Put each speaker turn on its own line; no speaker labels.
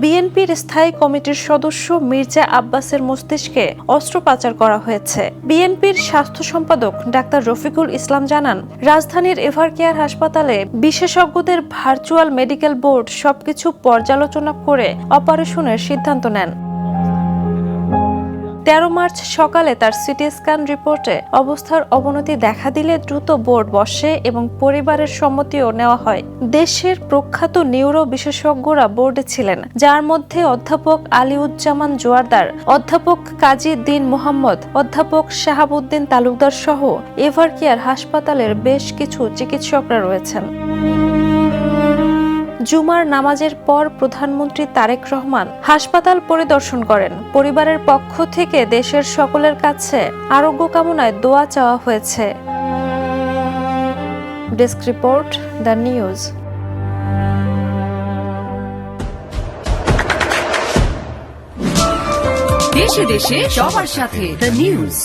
বিএনপির স্থায়ী কমিটির সদস্য মির্জা আব্বাসের মস্তিষ্কে অস্ত্র পাচার করা হয়েছে। বিএনপির স্বাস্থ্য সম্পাদক ডাক্তার রফিকুল ইসলাম জানান, রাজধানীর এভারকেয়ার হাসপাতালে বিশেষজ্ঞদের ভার্চুয়াল মেডিকেল বোর্ড সবকিছু পর্যালোচনা করে অপারেশনের সিদ্ধান্ত নেন। 13 মার্চ সকালে তার সিটি স্ক্যান রিপোর্টে অবস্থার অবনতি দেখা দিলে দ্রুত বোর্ড বসে এবং পরিবারের সম্মতিও নেওয়া হয়। দেশের প্রখ্যাত নিউরো বিশেষজ্ঞরা বোর্ডে ছিলেন, যার মধ্যে অধ্যাপক আলিউজ্জামান জোয়ারদার, অধ্যাপক কাজী দ্বীন মোহাম্মদ, অধ্যাপক শাহাবুদ্দিন তালুকদার সহ এভারকেয়ার হাসপাতালের বেশ কিছু চিকিৎসকরা রয়েছেন। জুমার নামাজের পর প্রধানমন্ত্রী তারেক রহমান হাসপাতাল পরিদর্শন করেন। পরিবারের পক্ষ থেকে দেশের সকলের কাছে আরোগ্য কামনায় দোয়া চাওয়া হয়েছে। Desk report, the news.
দেশে দেশে সবার সাথে, দ্য নিউজ।